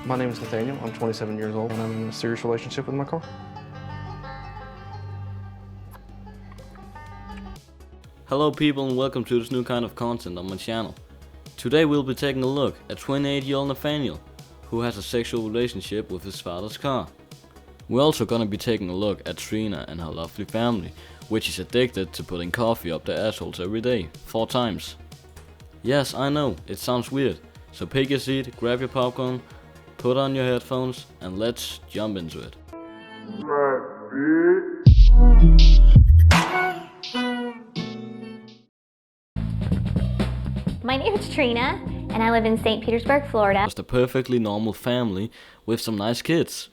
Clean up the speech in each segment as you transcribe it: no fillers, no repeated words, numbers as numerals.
My name is Nathaniel. I'm 27 years old and I'm in a serious relationship with my car. Hello people and welcome to this new kind of content on my channel. Today we'll be taking a look at 28-year-old Nathaniel, who has a sexual relationship with his father's car. We're also gonna be taking a look at Trina and her lovely family, which is addicted to putting coffee up their assholes every day, 4 times. Yes, I know, it sounds weird, so pick your seat, grab your popcorn, put on your headphones, and let's jump into it. My name is Trina, and I live in St. Petersburg, Florida. Just a perfectly normal family with some nice kids.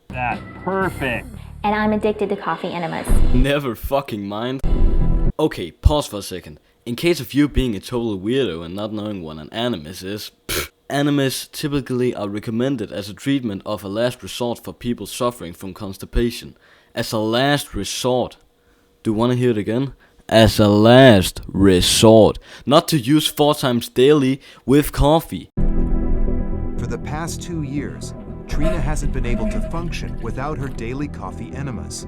That's perfect. And I'm addicted to coffee enemas. Never fucking mind. Okay, pause for a second. In case of you being a total weirdo and not knowing what an animus is, animus typically are recommended as a treatment of a last resort for people suffering from constipation. As a last resort. Do you want to hear it again? As a last resort. Not to use 4 times daily with coffee. For the past 2 years, Trina hasn't been able to function without her daily coffee enemas.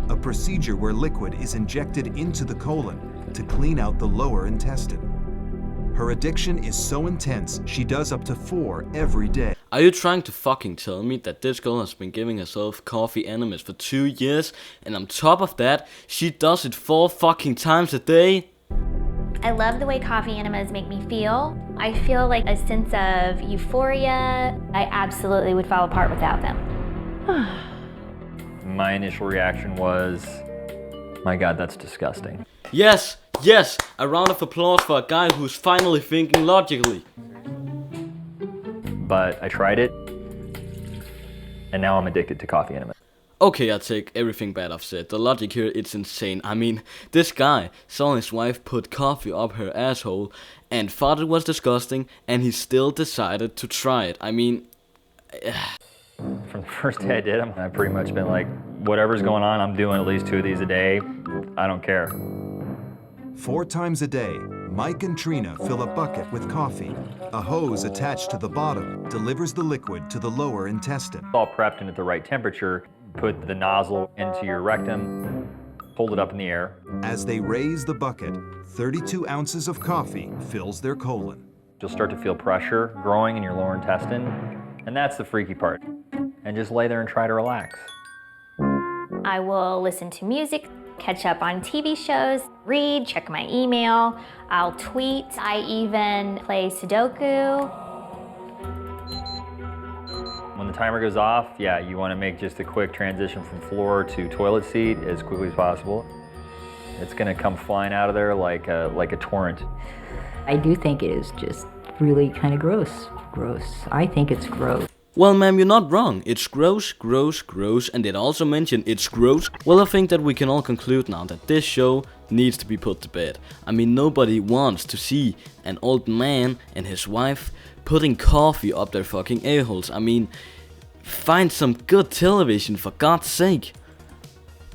A procedure where liquid is injected into the colon to clean out the lower intestine. Her addiction is so intense, she does up to 4 every day. Are you trying to fucking tell me that this girl has been giving herself coffee enemas for 2 years, and on top of that, she does it 4 fucking times a day? I love the way coffee enemas make me feel. I feel like a sense of euphoria. I absolutely would fall apart without them. My initial reaction was, my God, that's disgusting. Yes, yes, a round of applause for a guy who's finally thinking logically. But I tried it, and now I'm addicted to coffee enemas. Okay, I take everything bad I've said. The logic here, it's insane. I mean, this guy saw his wife put coffee up her asshole and thought it was disgusting, and he still decided to try it. I mean... From the first day I did them, I've pretty much been like, whatever's going on, I'm doing at least 2 of these a day. I don't care. 4 times a day, Mike and Trina fill a bucket with coffee. A hose attached to the bottom delivers the liquid to the lower intestine. All prepped and at the right temperature. Put the nozzle into your rectum, hold it up in the air. As they raise the bucket, 32 ounces of coffee fills their colon. You'll start to feel pressure growing in your lower intestine, and that's the freaky part. And just lay there and try to relax. I will listen to music, catch up on TV shows, read, check my email, I'll tweet, I even play Sudoku. When the timer goes off, yeah, you want to make just a quick transition from floor to toilet seat as quickly as possible. It's going to come flying out of there like a torrent. I do think it is just really kind of gross. I think it's gross. Well, ma'am, you're not wrong. It's gross, gross, gross, and it also mentioned it's gross. Well, I think that we can all conclude now that this show needs to be put to bed. I mean, nobody wants to see an old man and his wife putting coffee up their fucking a-holes. I mean, find some good television for God's sake.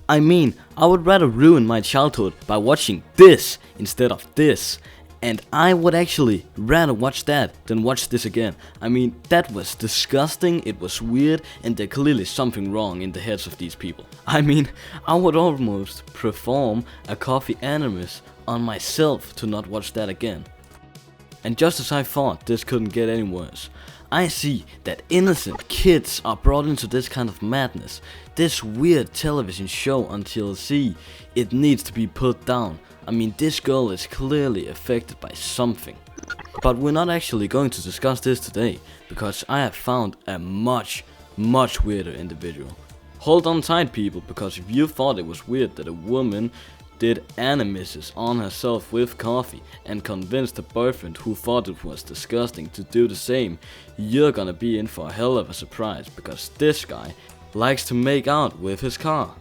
I mean, I would rather ruin my childhood by watching this instead of this. And I would actually rather watch that than watch this again. I mean, that was disgusting, it was weird, and there's clearly something wrong in the heads of these people. I mean, I would almost perform a coffee animus on myself to not watch that again. And just as I thought this couldn't get any worse, I see that innocent kids are brought into this kind of madness. This weird television show on TLC, it needs to be put down. I mean, this girl is clearly affected by something. But we're not actually going to discuss this today, because I have found a much weirder individual. Hold on tight, people, because if you thought it was weird that a woman did animuses on herself with coffee and convinced her boyfriend who thought it was disgusting to do the same, you're gonna be in for a hell of a surprise, because this guy likes to make out with his car.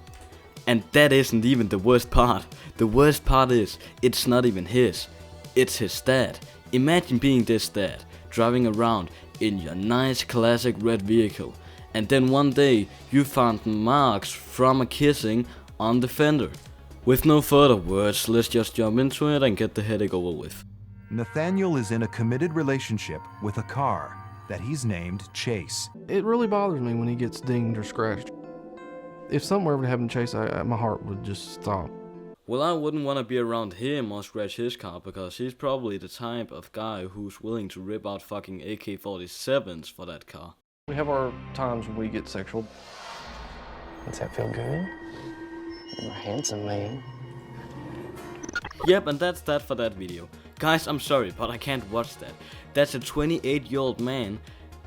And that isn't even the worst part. The worst part is, it's not even his, it's his dad. Imagine being this dad, driving around in your nice classic red vehicle, and then one day you found marks from a kissing on the fender. With no further words, let's just jump into it and get the headache over with. Nathaniel is in a committed relationship with a car. that he's named Chase. It really bothers me when he gets dinged or scratched. If something were ever to happen to Chase, my heart would just stop. Well, I wouldn't want to be around him or scratch his car because he's probably the type of guy who's willing to rip out fucking AK-47s for that car. We have our times when we get sexual. Does that feel good? You're a handsome man. Yep, and that's that for that video. Guys, I'm sorry, but I can't watch that. That's a 28-year-old man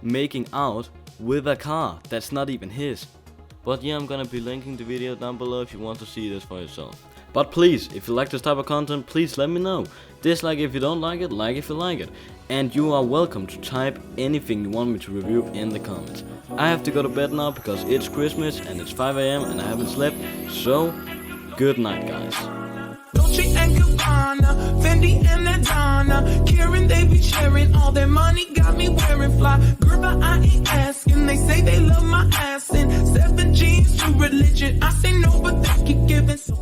making out with a car that's not even his. But yeah, I'm gonna be linking the video down below if you want to see this for yourself. But please, if you like this type of content, please let me know. Dislike if you don't like it, like if you like it. And you are welcome to type anything you want me to review in the comments. I have to go to bed now because it's Christmas and it's 5 AM and I haven't slept. So, good night, guys. Dolce and Gabbana, Fendi and Adana, Karen, they be sharing all their money, got me wearing fly. Girl, but I ain't asking, they say they love my ass and 7 G's to religion. I say no, but they keep giving so.